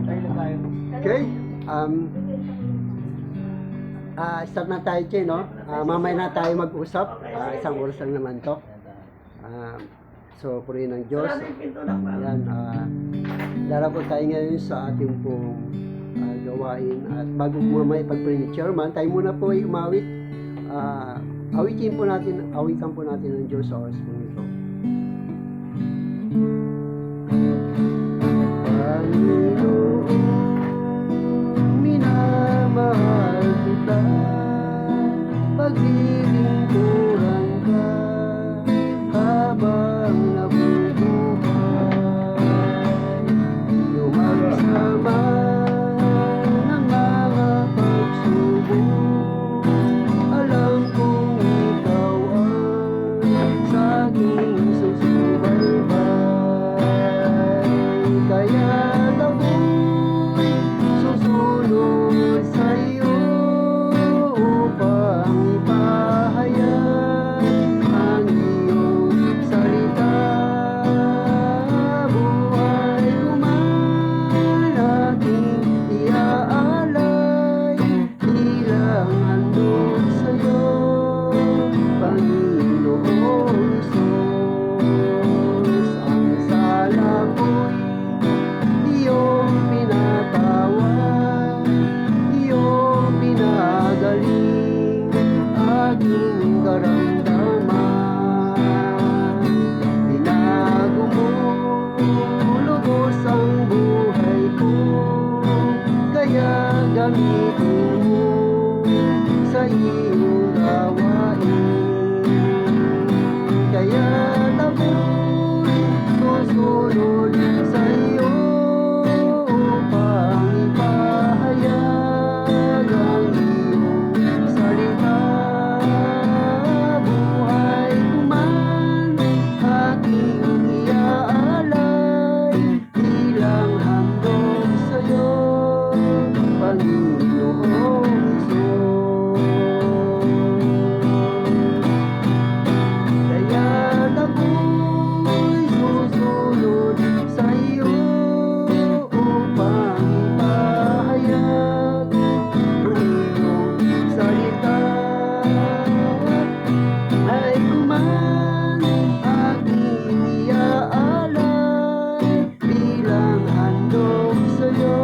Okay. Start na tayo, Che, no? Mamaya na tayo mag-usap. Isang oras lang naman to. So, purihin ng Diyos. Ayan, darabo tayo ngayon sa ating pong gawain. At bago mamaya pag-pray ni Chairman, tayo muna po ay umawit. Awitan po natin ng Diyos sa oras po nito. Panginoon, minamahal kita, paglilingkuran ka habang nabubuhay. Lumagsama ng mga pagsubok, alam kong ikaw ang sa aking susubaybay. Kaya ako'y susunod sa iyo upang ipahayag ang iyong salita. Buhay ko man aking iaalay, bilang handog sa iyo, Panginoong Isus. Ang sala ko'y iyong pinatawad, iyong pinagaling aking karamdaman. Binago mo lubos ang buhay ko, kaya gamitin mo sa iyong gawain. Kaya ako'y susunod sa iyo upang ipahayag ang iyong salita. Buhay ko man aking iaalay, bilang handog sa iyo, Panginoong Isus. Kaya ako'y susunod sa iyo upang ipahayag ang iyong salita. Ay kuman aking iaalay, bilang handog sa iyo,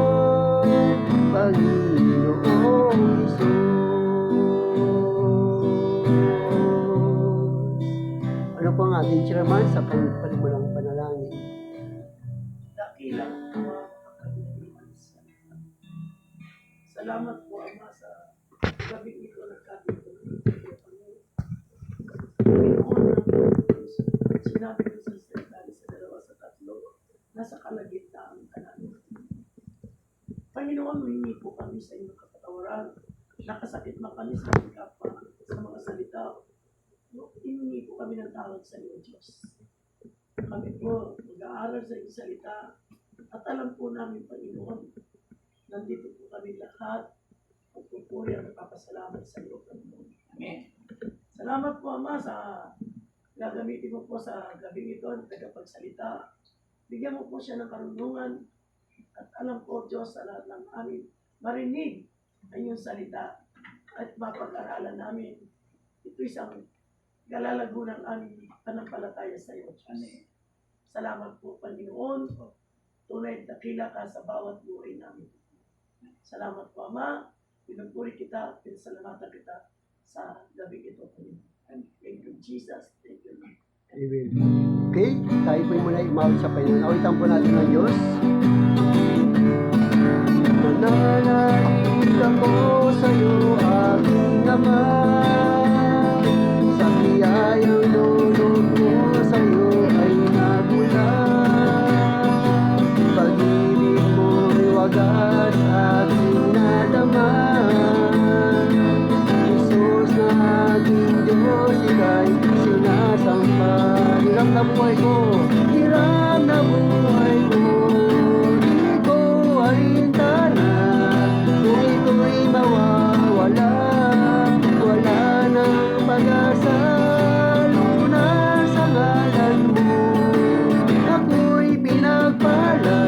Panginoong Isus. Ano po ang ating chairman sa palimulang panalangin? Dakilang Ama, makakalimutan sa salamat po, Ama, sa gabing ito na katituloy. Sinabi ko sa Secretary sa 2 sa 3, nasa kalagitnaan ka namin. Panginoon, humingi po kami sa inyong kapatawaran. Nakasakit man kami sa aming kapwa, sa mga salita. Hiningi po kami ng tawad sa iyo, Diyos. Kami po mag-aaral sa iyong salita at alam po namin, Panginoon, nandito po kami lahat magpupuri at magpapasalamat sa iyo, Panginoon. Amen. Salamat po, Ama, sa gagamitin mo po sa gabing ito ng tagapagsalita. Bigyan mo po siya ng karunungan at alam po, Diyos, sa lahat ng amin marinig ang iyong salita at mapag-aralan namin. Ito isang galalago ng aming panampalataya sa iyo, Diyos. Salamat po, Panginoon. Tunay dakila ka sa bawat buhay namin. Salamat po, Ama. Pinagpuri kita, pinasalamatan kita sa gabi ito, Panginoon. Thank you, Jesus. Thank you, Lord. Amen. Okay, tayo po muna imawit sa Panginoon. Awitan po natin ng Diyos. Nananalig ako sa iyo, aking Ama, sa biyayang loob mo sa iyo ay nagulat. Pag-ibig mo'y wagas aking nalaman. Jesus na aking Diyos, ika'y sinasampan. Hirap na buhay ko, hirap na buhay ko, di ko alintanan. Kung ito'y mawawala, wala nang pag-asa, lunas sa ngalan mo. Ako'y pinagpala,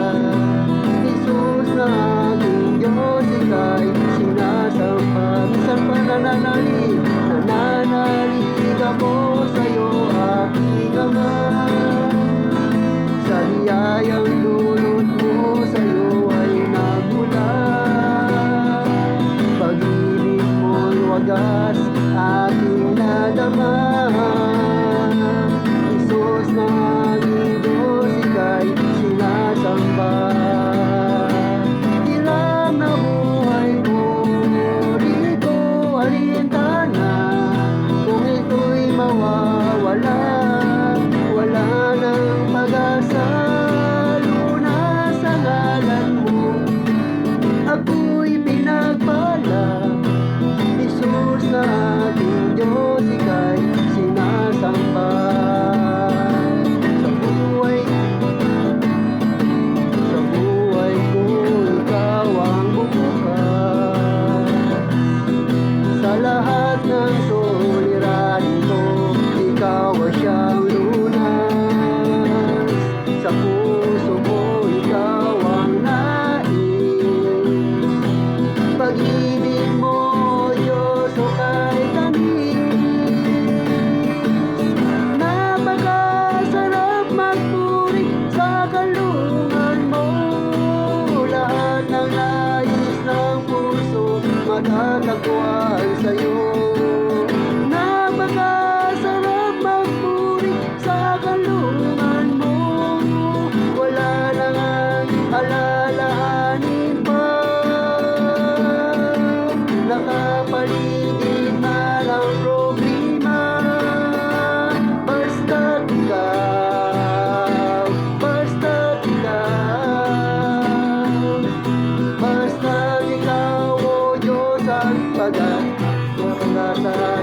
Jesus na matatagpuan sa'yo. Napakasarap magpuri sa kalungan mo, wala na ngang alalahanin pa. Nakapaligid man ang problema, basta't ikaw, basta't ikaw, basta't ikaw, o Diyos ang pag-asa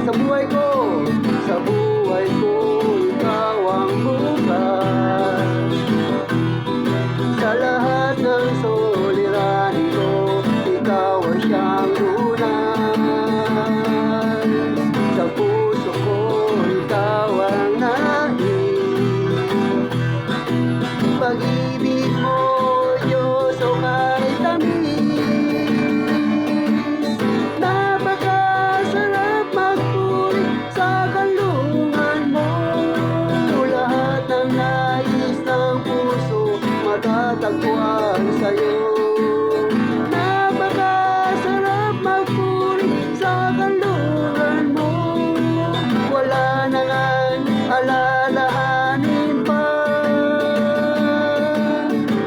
sa buhay ko, sa buhay ko, ikaw ang bukas. Sa lahat ng suliranin ko, ikaw ang siyang lunas. Sa puso ko, ikaw ang nais. Pag-ibig mo, Diyos, o kahit tamis. Napakasarap magpuri sa kalungan mo, lahat ng nais ng puso matatagpuan sa'yo. Napakasarap magpuri sa kalungan mo, wala na ngang alalahanin pa.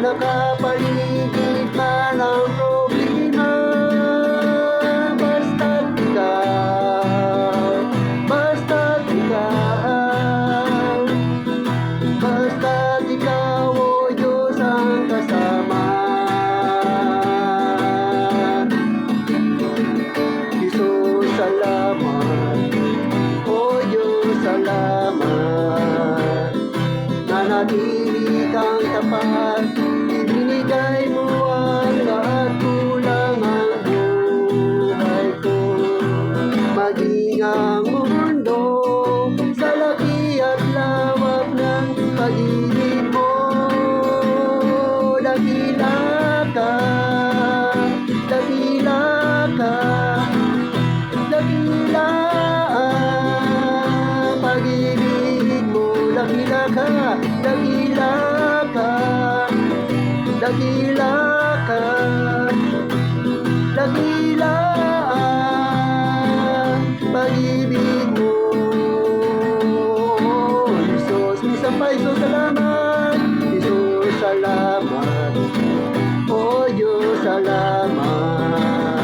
Nakapaligid man ang problema, basta't ikaw, basta't ikaw, basta't ikaw, o Diyos ang kasama. Jesus, salamat, o Diyos, salamat. Nanatili kang tapat, ibinigay mo ang lahat, kulang ang buhay ko. Maging ang mundo sa laki at lawak ng pag-ibig mo, dakila ka, dakila ka, dakila ang pag-ibig mo, dakila ka, dakila ka, dakila ka, dakila ang pag-ibig mo. Jesus, minsan pa, Jesus, salamat, Jesus, salamat, o Diyos, salamat.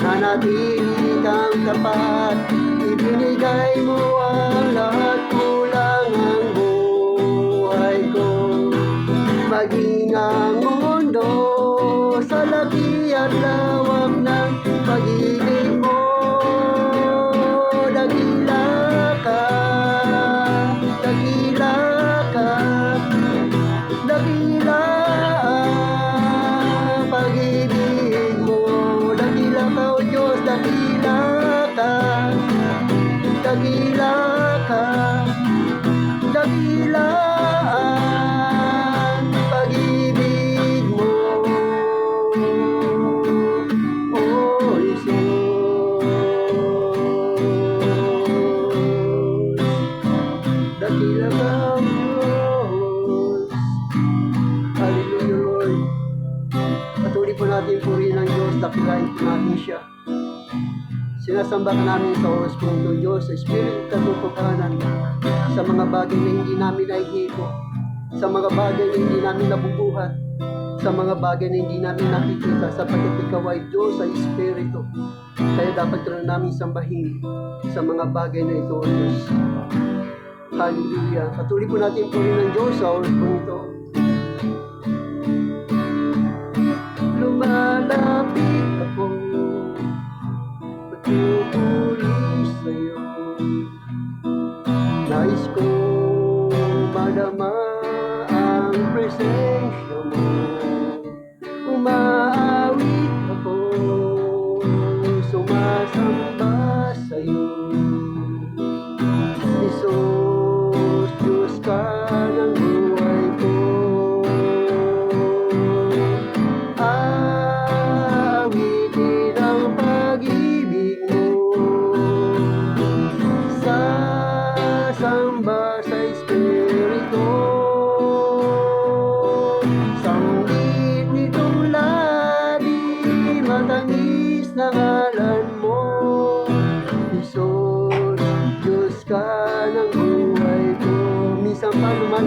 Nanatili kang tapat, ibinigay mo ang lahat, kulang ang buhay ko. Maging ang mundo sa laki at lawak ng pag-ibig mo, dakila ka, dakila ka, dakila ang pag-ibig mo, dakila ka, o Diyos, dakila ka, dakila ka, dakila ang pag-ibig mo, o Jesus. Dakila ka, o Diyos. Hallelujah, Lord. Patuloy po natin purihin ang Diyos, dakilain po natin siya. Sinasamba ka namin sa oras po ito, Diyos, sa Espiritu katotohanan, sa mga bagay na hindi namin nahihipo, sa mga bagay na hindi namin nabubuhat, sa mga bagay na hindi namin nakikita, sapagkat ikaw ay Diyos sa Espiritu. Kaya dapat ka na namin sambahin sa mga bagay na ito, Diyos. Hallelujah. Patuloy po natin purihin ang Diyos sa oras po ito. Lumalapit ako, pagpupuri sa'yo. Nais ko madama ang presensya mo. Umaawit ako, sumasamba sa'yo. Jesus, Diyos ka ng buhay ko.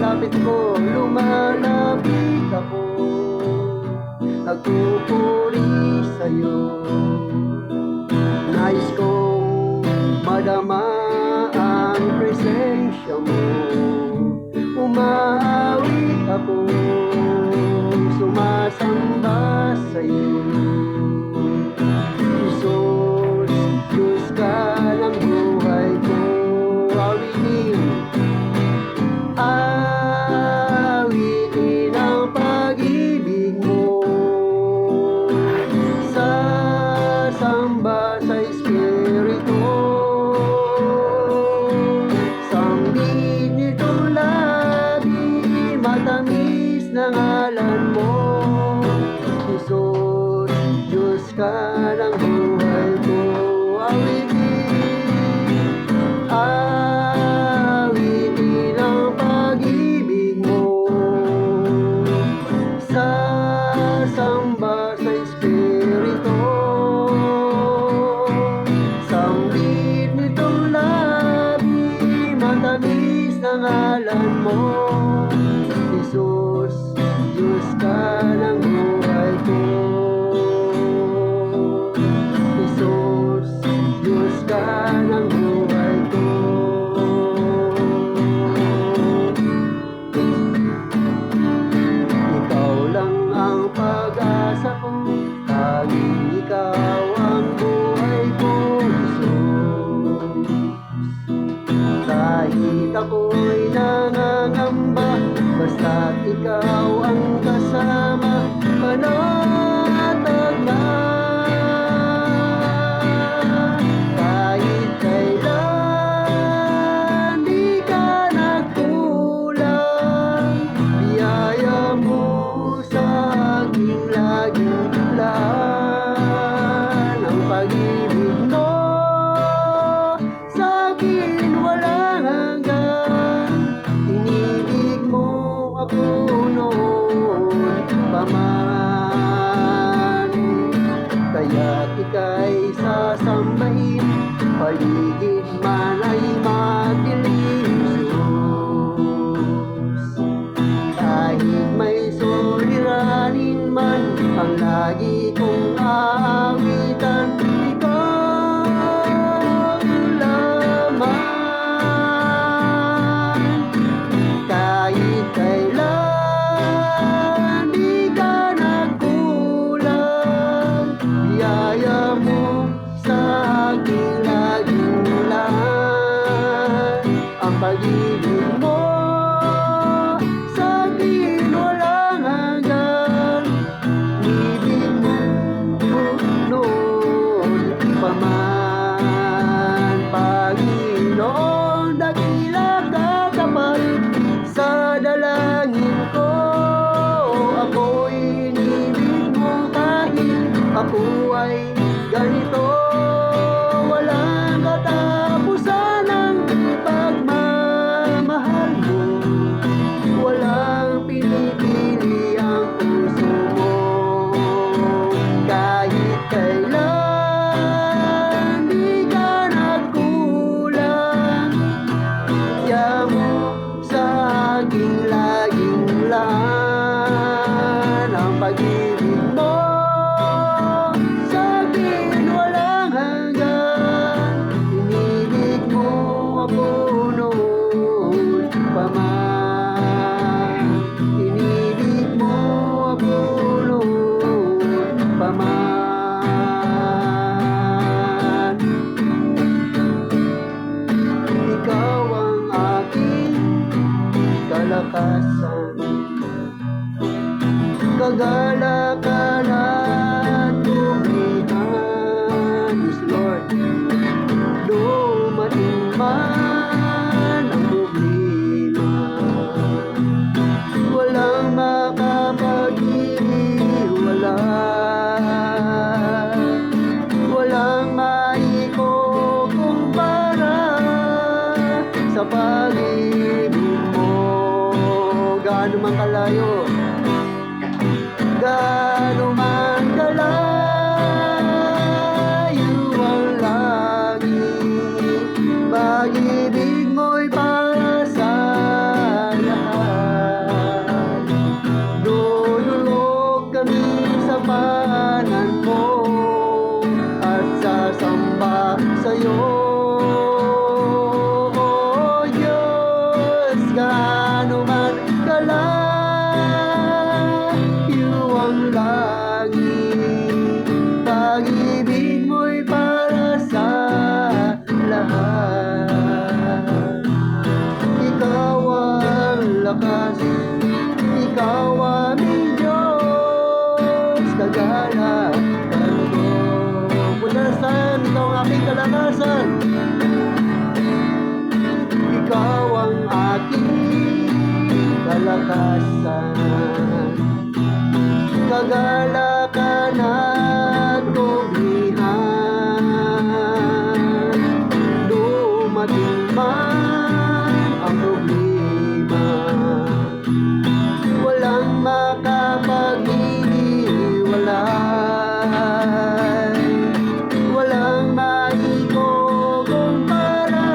kapit mo, lumalapit ako. Nagpupuri sa'yo. Nais kong madama ang presensya mo. Umaawit ako, sumasamba sa'yo. Jesus, Diyos ka ng buhay ko. Awitin ang pag-ibig mo. Sasamba sa Espiritu. Sambit nitong labi, matamis na ngalan mo. Jesus, Diyos ka ng buhay ko. Awitin ang pag-ibig mo. Sasamba sa Espiritu. Sambit nitong labi, matamis na ngalan mo. Jesus, Diyos ka ng buhay ko. Jesus, Diyos ka ng buhay ko. Ikaw lang ang pag-asa ko, tanging ikaw ang buhay ko, Jesus. Kahit ako'y nangangamba, basta't ikaw ang kasama, panatag na. Kahit kailan di ka nagkulang, biyaya mo sa aking laging ulan. Ang pag-ibig mo sa akin walang hanggan. Inibig mo ako noon pa man, kaya't ika'y sasambahin, paligid man ay madilim. Jesus, kahit may suliranin man, ang lagi kong aawitan, ikaw lamang. Kahit kailan di ka nagkulang, biyaya mo sa aking laging ulan. Ang pag-ibig mo sa akin walang hanggan. Ibig mo noon pa man, Panginoon, dakila ka kapalit sa dalangin ko. Ako'y inibig mo kahit ako ay ganito. Walang katapusan ang pagmamahal mo. Walang pinipili ang puso mo. Kahit kailan di ka nagkulang, biyaya mo sa aking laging ulan. Ang pag-ibig mo sa akin walang hanggan. Inibig mo ako noon pa man. Inibig mo ako noon pa man. Ikaw ang aking kalakasan, kagalakan at tumihan. Yes, Lord. Dumating man ang problema, walang makapag-iwala, walang maikukumpara sa pag-ibig mo. Gaano man kalayo, gaano man kalayo ang langit, pag-ibig mo'y para sa lahat. aking kalakasan. Ikaw ang aking kalakasan. Kagalakan at kumihan. Dumating man ang problema, walang makapaghihiwalay, walang maikukumpara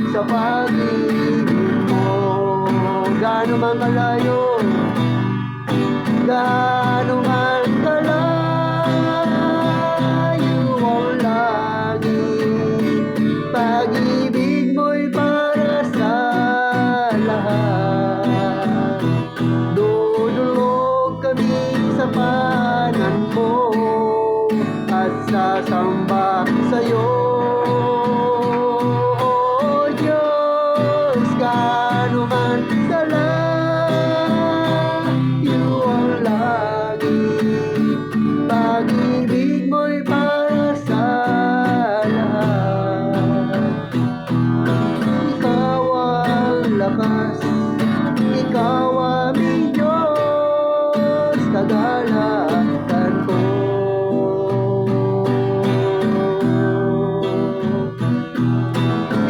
sa pag-ibig mo. Gaano man kalayo, gaano man kalayo ang langit, pag-ibig mo'y para sa lahat. Dudulog kami sa panan mo at sasamba sa'yo. O Diyos, gaano man kalayo ang langit, pag-ibig mo'y para sa lahat. Ikaw ang lakas, ikaw aming Diyos, kagalakan ko.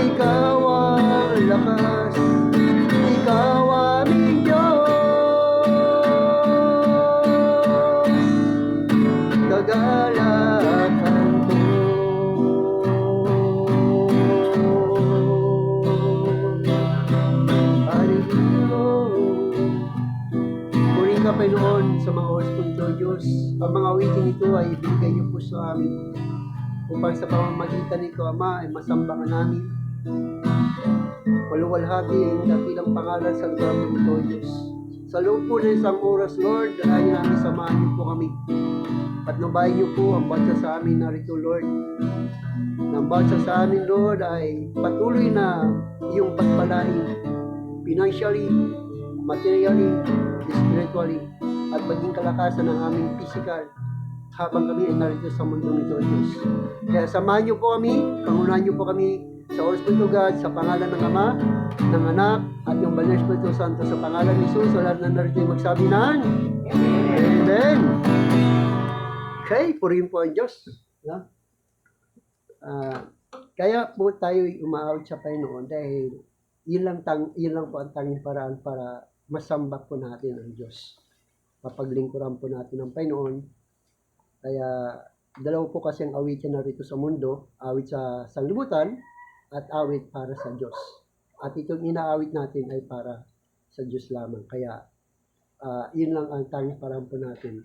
Ikaw ang lakas, ikaw aming Diyos, kagalakan ko. Hallelujah. Purihin ka, Panginoon, sa mga oras po ito, Diyos. Ang mga awitin ito ay ibigay niyo po sa amin upang sa pamamagitan nito, Ama, ay masamba ka namin. Waluwalhati ang dakilang pangalan sa lugar po ito, Diyos. Sa loob po ng isang oras, Lord, ay namin samahan niyo po kami. Patnubayan niyo po ang bansa sa amin narito, Lord. Ang bansa sa amin, Lord, ay patuloy na iyong pagpalain financially, materially, spiritually, at maging kalakasan ng aming physical habang kami ay narito sa mundo nito, Diyos. Kaya samahan niyo po kami, pangunahan niyo po kami sa oras po ito, God, sa pangalan ng Ama, ng Anak, at yung Banal na Espiritu Santo, sa pangalan ni Jesus, sa lahat na narito yung magsabi ng Amen. Okay, purihin po ang Diyos. No? Kaya po tayo umaawit sa Panginoon dahil yun lang po ang tanging paraan para masamba po natin ang Diyos. Mapaglingkuran po natin ang Panginoon. Kaya dalawa po kasi ang awitin na rito sa mundo, awit sa sanglibutan at awit para sa Diyos. At itong inaawit natin ay para sa Diyos lamang. Kaya yun lang ang tanging paraan po natin.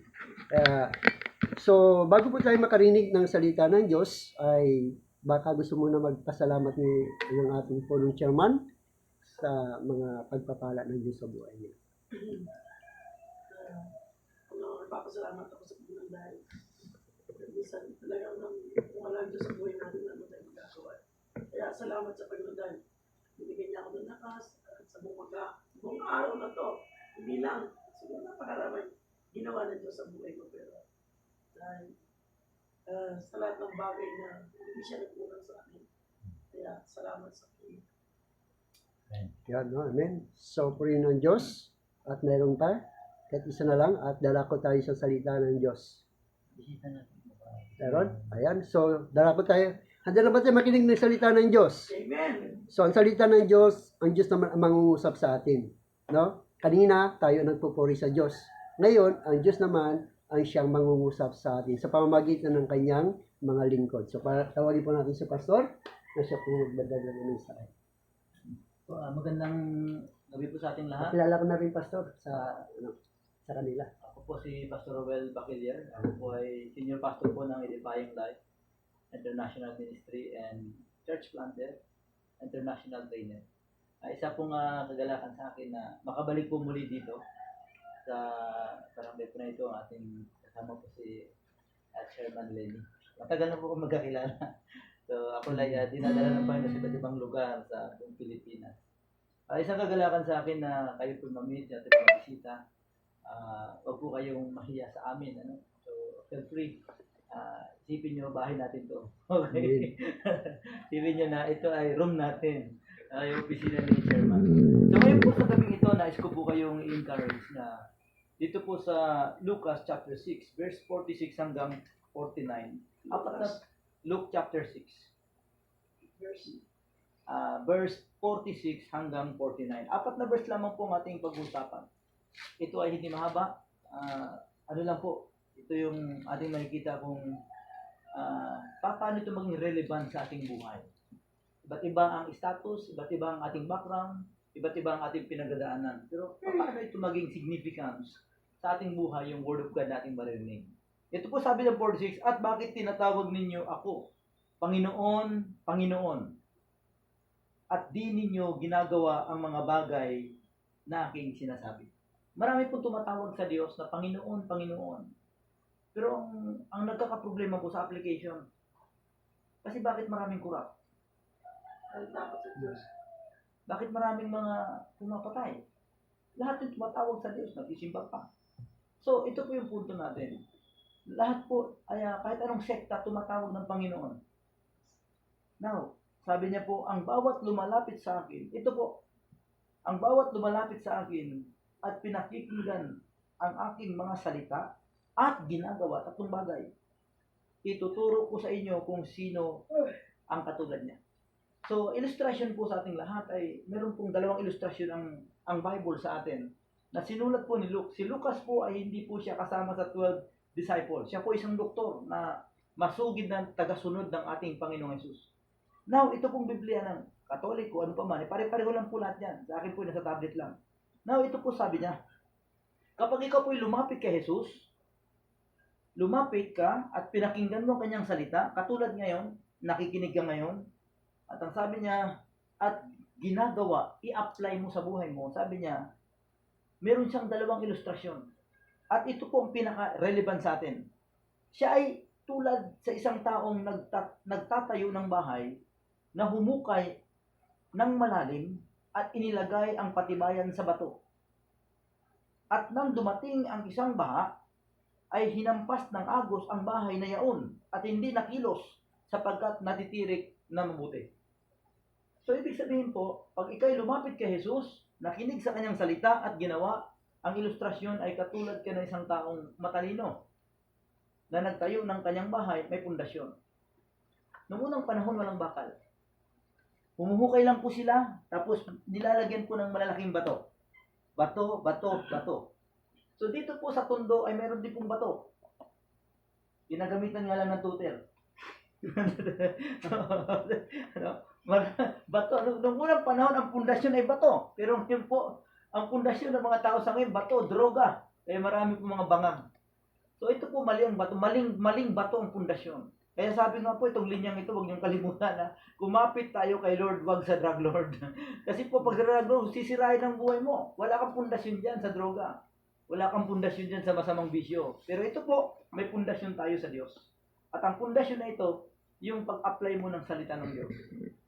Kaya so bago po tayo makarinig ng salita ng Diyos ay baka gusto muna magpasalamat ng ating punong chairman sa mga pagpapala ng Diyos sa buhay niya. Nagpapasalamat ako sa Panginoon dahil minsan talagang walang Diyos sa buhay natin na tayo magagawa. Kaya salamat sa Panginoon dahil binigyan niya ako ng lakas sa buong araw na to. Hindi lang, siguro napakaraming ginawa ng Diyos sa buhay ko. Pero dahil sa lahat ng bagay na hindi siya nagkulang sa akin. Kaya salamat sa Panginoon. Yan, no? Amen. So, purihin ng Diyos at meron pa kahit isa na lang at dalako tayo sa salita ng Diyos. Meron? Ayan. So, dalako tayo. Handa na ba tayo makinig ng salita ng Diyos? Amen. So, ang salita ng Diyos, ang Diyos naman ang mangungusap sa atin. No? Kanina, tayo nagpupuri sa Diyos. Ngayon, ang Diyos naman ang siyang mangungusap sa atin sa pamamagitan ng kanyang mga lingkod. So, tawagin po natin si Pastor na siya po magbadala ng mensahe. So, magandang gabi po sa ating lahat. Kilala ko na rin, Pastor, sa kanila. Ako po si Pastor Roel Bacilier. Ako po ay senior pastor po ng Edifying Life International Ministry and Church Planter International Trainer. Isa pong kagalakan sa akin na makabalik po muli dito sa barangay po na ito. Ang ating kasama po si Chairman Lenny. Matagal na po ako magkakilala. So ako lang dinadala ng Panginoon sa iba't ibang lugar sa buong Pilipinas. Isang kagalakan sa akin na kayo po mamit at magbisita. Huwag po kayong mahiya sa amin. Ano? So feel free. Isipin nyo, bahay natin to. Okay? Isipin nyo na ito ay room natin. Yung opisina ni Chairman. So ngayon po sa gabing ito, nais ko po kayong i-encourage na dito po sa Lucas chapter 6, verse 46 hanggang 49. Apat na Luke chapter 6. Verse 46 hanggang 49. Apat na verse lamang po ang ating pag-uusapan. Ito ay hindi mahaba. Ano lang po, ito yung ating makikita kung paano ito maging relevant sa ating buhay. Iba't iba ang status, iba't iba ang ating background, iba't iba ang ating pinagdadaanan. Pero paano ito maging significance sa ating buhay, yung Word of God nating maririnig. Ito po sabi ng 46, at bakit tinatawag ninyo ako, Panginoon, Panginoon, at di ninyo ginagawa ang mga bagay na aking sinasabi. Marami pong tumatawag sa Diyos na Panginoon, Panginoon. Pero ang nagkakaproblema po sa application, kasi bakit maraming corrupt? Bakit maraming mga pumapatay? Lahat yung tumatawag sa Diyos, nagsisimba pa. So, ito po yung punto natin. Lahat po, kahit anong sekta tumatawag ng Panginoon. Now, sabi niya po, ang bawat lumalapit sa akin, ito po, ang bawat lumalapit sa akin at pinakikinggan ang aking mga salita at ginagawa tatlong bagay. Ituturo ko sa inyo kung sino ang katulad niya. So, illustration po sa ating lahat ay meron pong dalawang ilustrasyon ang Bible sa atin na sinulat po ni Luke. Si Lucas po ay hindi po siya kasama sa 12 disciples. Siya po isang doktor na masugid na tagasunod ng ating Panginoong Hesus. Now, ito pong Biblia ng Katoliko, ano pa man, pare-pareho lang po lahat yan. Sa akin po, nasa tablet lang. Now, ito po sabi niya, kapag ikaw po lumapit kay Jesus, lumapit ka at pinakinggan mo ang kanyang salita, katulad ngayon, nakikinig ka ngayon, at ang sabi niya, at ginagawa, i-apply mo sa buhay mo, sabi niya, meron siyang dalawang ilustrasyon. At ito po ang pinaka-relevant sa atin. Siya ay tulad sa isang taong nagtatayo ng bahay na humukay ng malalim at inilagay ang patibayan sa bato. At nang dumating ang isang baha, ay hinampas ng agos ang bahay na yaon at hindi nakilos sapagkat natitirik na mabuti. So, ibig sabihin po, pag ikay lumapit kay Jesus, nakinig sa kanyang salita at ginawa, ang ilustrasyon ay katulad ka ng isang taong matalino na nagtayo ng kanyang bahay, may pundasyon. Noong unang panahon, walang bakal. Humuhukay lang po sila, tapos nilalagyan po ng malalaking bato. Bato, bato, bato. So dito po sa tondo ay meron din pong bato. Ginagamitan nga lang ng tutor. Bato. Noong unang panahon, ang pundasyon ay bato. Pero ngayon po, ang pundasyon ng mga tao sa ngayon, bato, droga. Kaya marami po mga bangang. So ito po mali ang bato. Maling bato ang pundasyon. Kaya sabi nga po, itong linyang ito, huwag niyong kalimutan na kumapit tayo kay Lord, wag sa drug lord. Kasi po, pag drug lord, sisirain ang buhay mo. Wala kang pundasyon dyan sa droga. Wala kang pundasyon dyan sa masamang bisyo. Pero ito po, may pundasyon tayo sa Diyos. At ang pundasyon na ito, yung pag-apply mo ng salita ng Diyos.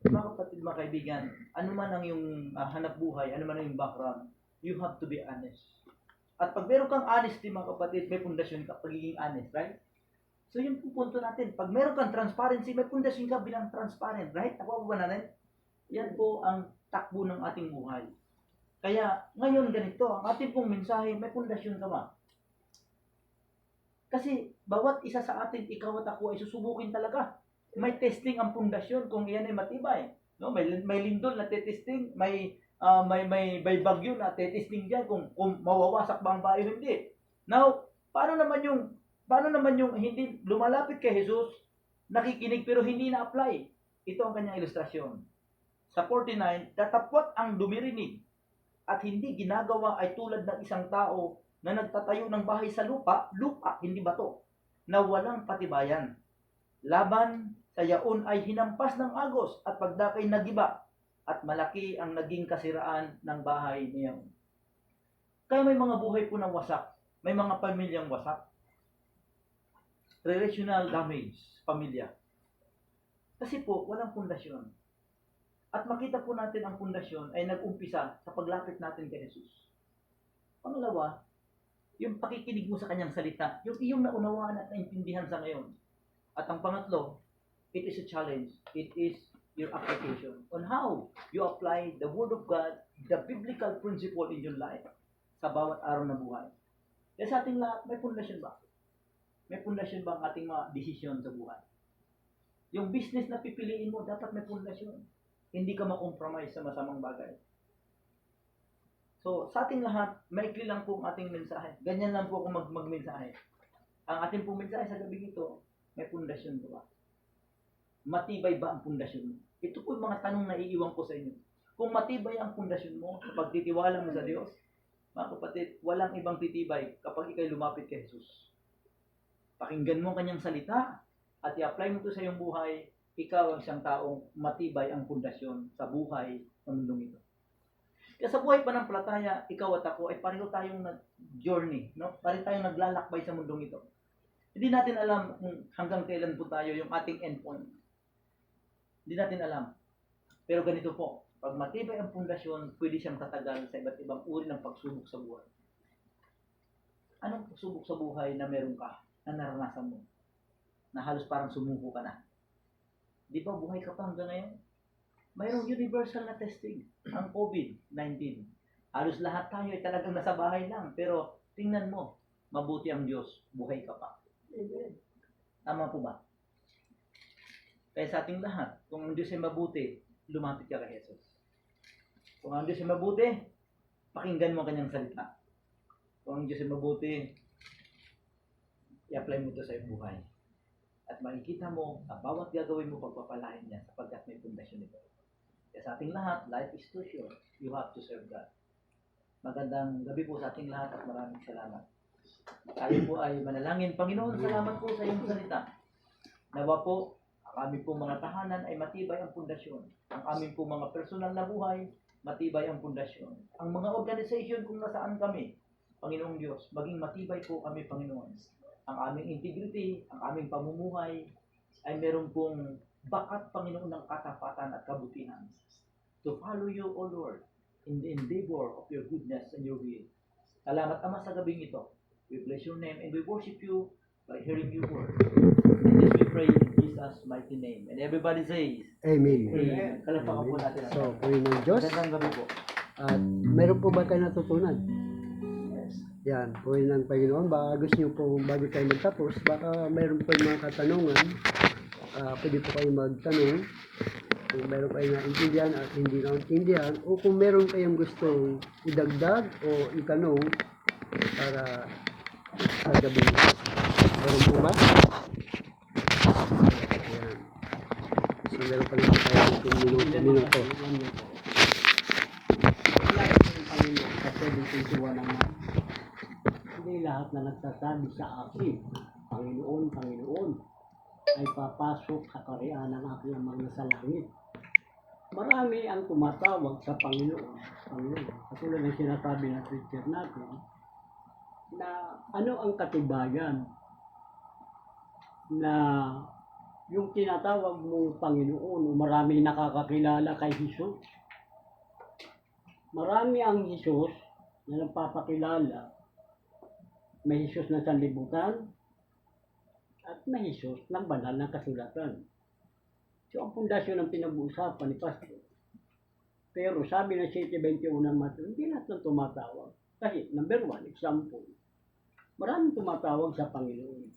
Mga kapatid, mga kaibigan, ano man ang yung hanap buhay, ano man ang yung background, you have to be honest. At pag meron kang honesty, mga kapatid, may pundasyon ka, pagiging honest, right? So yung punto natin, pag meron kang transparency, may pundasyon ka bilang transparent, right? Nakuha ba natin? Yan po ang takbo ng ating buhay. Kaya ngayon ganito, ang ating pong mensahe, may pundasyon ka ba? Kasi bawat isa sa atin, ikaw at ako ay susubukin talaga. May testing ang pundasyon kung iyan ay matibay. No, may lindol na testing, may bagyo na testing diyan kung mawawasak ba ang bahay o hindi. Now, paano naman yung hindi lumalapit kay Jesus, nakikinig pero hindi na-apply? Ito ang kanyang ilustrasyon. Sa 49, datapwat ang dumirinig at hindi ginagawa ay tulad ng isang tao na nagtatayo ng bahay sa lupa, hindi bato, na walang patibayan. Laban sa yaon ay hinampas ng agos at pagdakay nagiba at malaki ang naging kasiraan ng bahay niya. Kaya may mga buhay po na wasak, may mga pamilyang wasak. Relational damage, pamilya. Kasi po, walang pundasyon. At makita po natin ang pundasyon ay nag-umpisa sa paglapit natin kay Jesus. Pangalawa, yung pakikinig mo sa kanyang salita, yung iyong naunawaan at naintindihan sa ngayon. At ang pangatlo, it is a challenge. It is your application on how you apply the Word of God, the biblical principle in your life sa bawat araw na buhay. Kaya sa ating lahat, may pundasyon ba? May pundasyon ba ang ating mga desisyon sa buhay? Yung business na pipiliin mo, dapat may pundasyon. Hindi ka makompromise sa masamang bagay. So, sa ating lahat, maikli lang po ang ating mensahe. Ganyan lang po ako magmensahe. Ang ating pong mensahe sa gabi ito, may pundasyon ba? Matibay ba ang pundasyon mo? Ito po yung mga tanong na iiwan ko sa inyo. Kung matibay ang pundasyon mo, kapag titiwala mo sa Diyos, mga kapatid, walang ibang titibay kapag ikay lumapit kay Jesus. Pakinggan mo ang kanyang salita at i-apply mo ito sa iyong buhay, ikaw ang siyang taong matibay ang pundasyon sa buhay ng mundong ito. Kaya sa buhay pananampalataya, ikaw at ako ay pareho tayong nag-journey, no? Pareho tayong naglalakbay sa mundong ito. Hindi natin alam kung hanggang kailan po tayo yung ating endpoint. Hindi natin alam. Pero ganito po, pag matibay ang pundasyon, pwede siyang tatagal sa iba't ibang uri ng pagsubok sa buhay. Anong pagsubok sa buhay na meron ka, na naranasan mo, na halos parang sumuko ka na? Di ba buhay ka pa hanggang ngayon? Mayroong universal na testing, ang COVID-19. Halos lahat tayo ay talagang nasa bahay lang, pero tingnan mo, mabuti ang Diyos, buhay ka pa. Amen. Tama po ba? Kaya sa ating lahat, kung ang Diyos ay mabuti, lumapit ka kay Jesus. Kung ang Diyos ay mabuti, pakinggan mo ang kanyang salita. Kung ang Diyos ay mabuti, i-apply mo ito sa iyong buhay. At makikita mo na bawat gagawin mo pagpapalain niya sapagkat may pundasyon ito. Kaya sa ating lahat, life is too short. You have to serve God. Magandang gabi po sa ating lahat at maraming salamat. Tayo po ay manalangin. Panginoon, salamat po sa iyong salita. Nawa po, ang aming pong mga tahanan ay matibay ang pundasyon. Ang aming pong mga personal na buhay, matibay ang pundasyon. Ang mga organisasyon kung nasaan kami, Panginoong Diyos, maging matibay po kami, Panginoon. Ang aming integrity, ang aming pamumuhay, ay meron pong bakat, Panginoon, ng katapatan at kabutihan. To follow you, O Lord, in the endeavor of your goodness and your will. Salamat, Ama, sa gabing ito. We bless your name and we worship you by hearing your word. And this we pray in Jesus' mighty name. And everybody says, Amen. Amen. Kalapakan po natin ang So, puri ng Diyos. Magandang gabi po. At meron po ba tayo natutunan? Yes. Yan, puri ng Panginoon. Baka gusto nyo po, bago tayo magtapos, baka meron po yung mga katanungan. Pwede po kayo magtanong. Kung meron kayo naintindihan at hindi naintindihan, o kung meron kayong gustong idagdag o itanong para sa gabi. Meron po ba? Ayan. So, meron pa rin po tayo itong minuto. Hindi lahat na nagsasabi sa akin, Panginoon, Panginoon, ay papasok sa kaharian ng aking Amang nasa langit. Marami ang tumatawag sa Panginoon. Panginoon. Katulad ng sinasabi ng preacher natin, na ano ang katibayan na yung tinatawag mong Panginoon o marami nakakakilala kay Jesus. Marami ang Jesus na nagpapakilala. May Jesus ng sanlibutan at may Jesus ng banal na kasulatan. So ang pundasyon ng pinag-uusapan ni Pastor. Pero sabi ng 7:21 ng Matthew, hindi lahat ng tumatawag. Kasi number 1, example, maraming tumatawag sa Panginoon.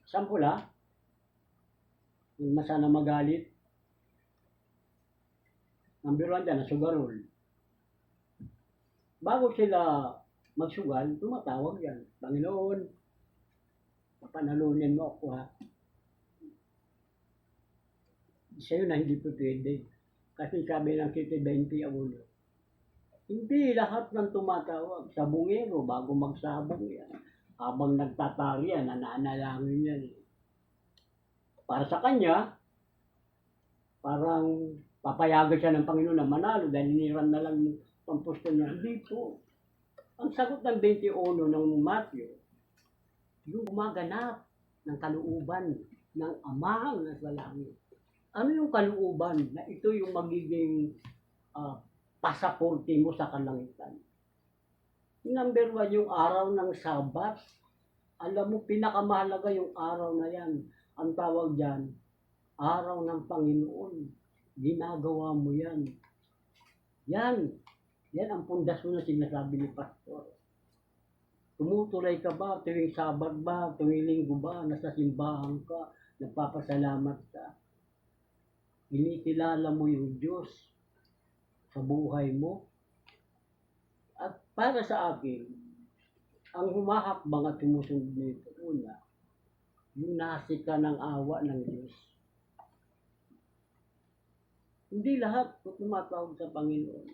Example yung masana magalit. Number 1 dyan, nasugarol. Bago sila magsugal, tumatawag yan. Panginoon, papanalunin mo ako Sa'yo na hindi po pwede. Kasi sabi ng 7:20 ang hindi lahat ng tumatawag sa bungero bago magsabong yan. Habang nagtatari yan, nananalangin yan. Para sa kanya, parang papayagan siya ng Panginoon na manalo dahil hiniram na lang ang pusto niya. Hindi po. Ang sagot ng 21 ng Matthew, yung gumaganap ng kalooban ng Amahang nasa langit. Ano yung kalooban na ito yung magiging pasaporte mo sa kalangitan? Number 1, yung araw ng Sabat. Alam mo, pinakamahalaga yung araw na yan. Ang tawag dyan, araw ng Panginoon. Ginagawa mo yan. Yan. Yan ang pundasyon na sinasabi ni Pastor. Tumutuloy ka ba tuwing Sabat ba, tuwing Linggo ba, nasa simbahan ka, nagpapasalamat ka. Kinikilala mo yung Diyos sa buhay mo. At para sa akin, ang humahakbang at sumusunod nito, una, yung nasi ka ng awa ng Diyos. Hindi lahat kung tumatawag sa Panginoon,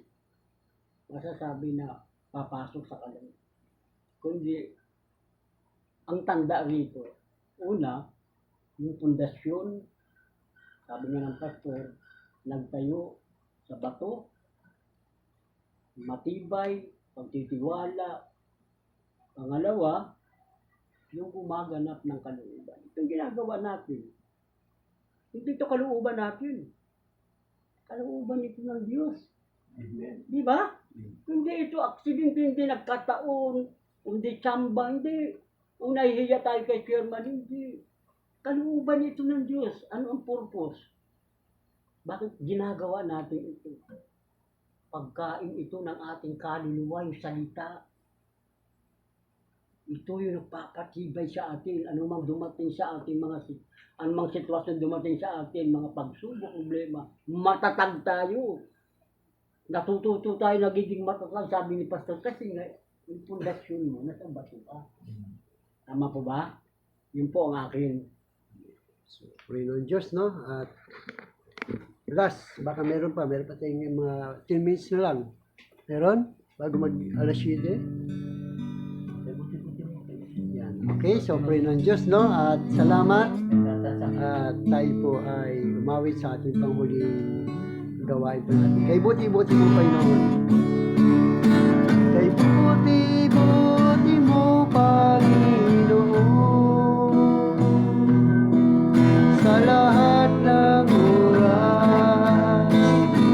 masasabi na papasok sa kalangitan. Kundi, ang tanda rito, una, yung pundasyon, sabi nga ng pastor, nagtayo sa bato, matibay, pagtitiwala. Pangalawa, yung gumaganap ng kalooban. Itong ginagawa natin. Hindi ito kalooban natin. Kalooban ito ng Diyos. Di ba? Hindi ito aksidente, hindi nagkataon, hindi tsamba, hindi. Kung nahihiya tayo kay chairman, hindi. Kalooban ito ng Diyos. Ano ang purpose? Bakit ginagawa natin ito? Pagkain ito ng ating kaluluwa, yung salita. Ito yung nagpapatibay sa atin. Anumang dumating sa ating anumang sitwasyon dumating sa atin, mga pagsubok, problema, matatag tayo. Natututo tayo, nagiging matatag, sabi ni Pastor, kasi nga, yung pundasyon mo, nasa bato ka. Tama po ba? Yun po ang akin. So, pray ng Diyos, no? At last, baka meron pa tayong mga 10 minutes na lang. Meron? Bago mag-alas 7. Yan. Okay, so pray ng Diyos, no? At salamat. At tayo po ay umawit sa ating panghuling gawain po natin. Kay buti-buti mo, Panginoon. Kay buti-buti mo, Panginoon. Sa lahat ng oras,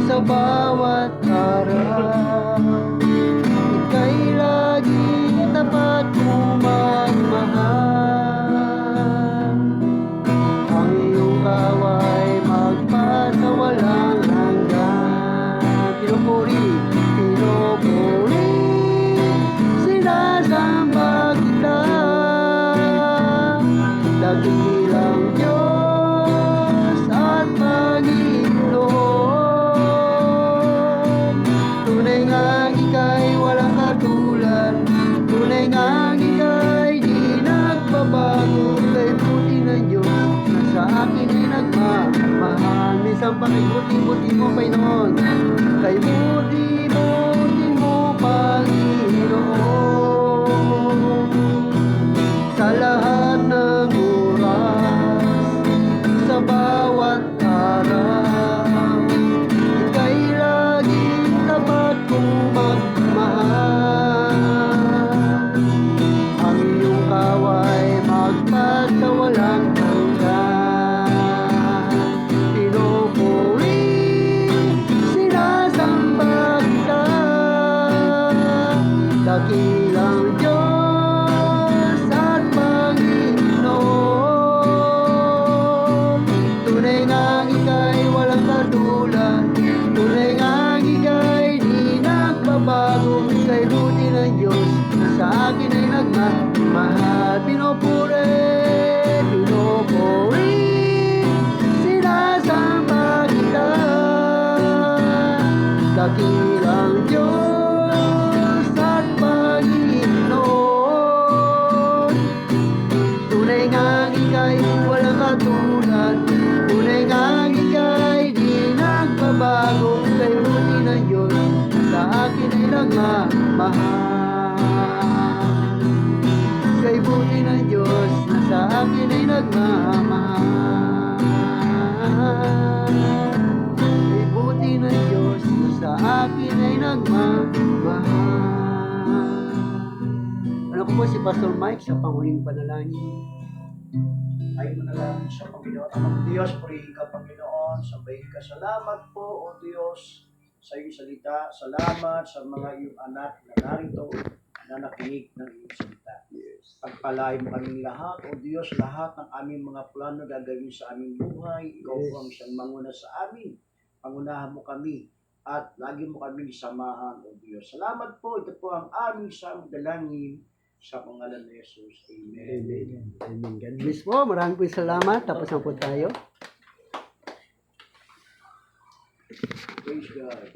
sa bawat araw, ika'y lagi tapat mong magmahal. Ang iyong kaway magpasawalang hanggan. Pinupuri, sinasamba kita. Dakilang Diyos at Panginoon. Tunay ngang ika'y walang katulad. Tunay ngang ika'y di nagbabago. Kay buti ng Diyos na sa akin ay nagmamahal. Minsan pa kay buti-buti mo, Panginoon. Kay buti-buti mo, Panginoon. Sa lahat ng oras, sa bawat araw, ika'y laging tapat kong magmahal. Ang iyong kaway magpasawalang hanggan. Pinupuri, sinasamba kita. Dakilang Diyos at Panginoon. Tunay ngang ika'y walang katulad. Tunay ngang ika'y di nagbabago. Kay buti ng Diyos na sa akin ay nagmamahal. Pinupuri, sinasamba kita. Dakilang Diyos at Panginoon. Tunay ngang ika'y walang katulad. Tunay ngang ika'y di nagbabago. Kay buti ng Diyos sa akin ay nagmamahal. Kay buti ng Diyos na sa akin ay nagmamahal. Kay buti ng Diyos na sa akin ay nagmamahal. Ano ko po si Pastor Mike sa panghuling panalangin. Ay manalangin sa Panginoon. Amang Diyos, purihin ka, Panginoon. Sabayin ka. Salamat po, O Diyos, sa iyong salita. Salamat sa mga iyong anak na narito. na nakinig ng iyong salita. Pagpalain mo kaming lahat, O Diyos, lahat ng aming mga plano gagawin sa aming buhay. Ikaw po ang siyang manguna sa amin. Pangunahan mo kami at lagi mo kaming samahan, O Diyos. Salamat po. Ito po ang aming samang dalangin sa pangalan ni Jesus. Amen. Amen. Amen. God bless po. Maraming po salamat. Tapos na po tayo. Praise God.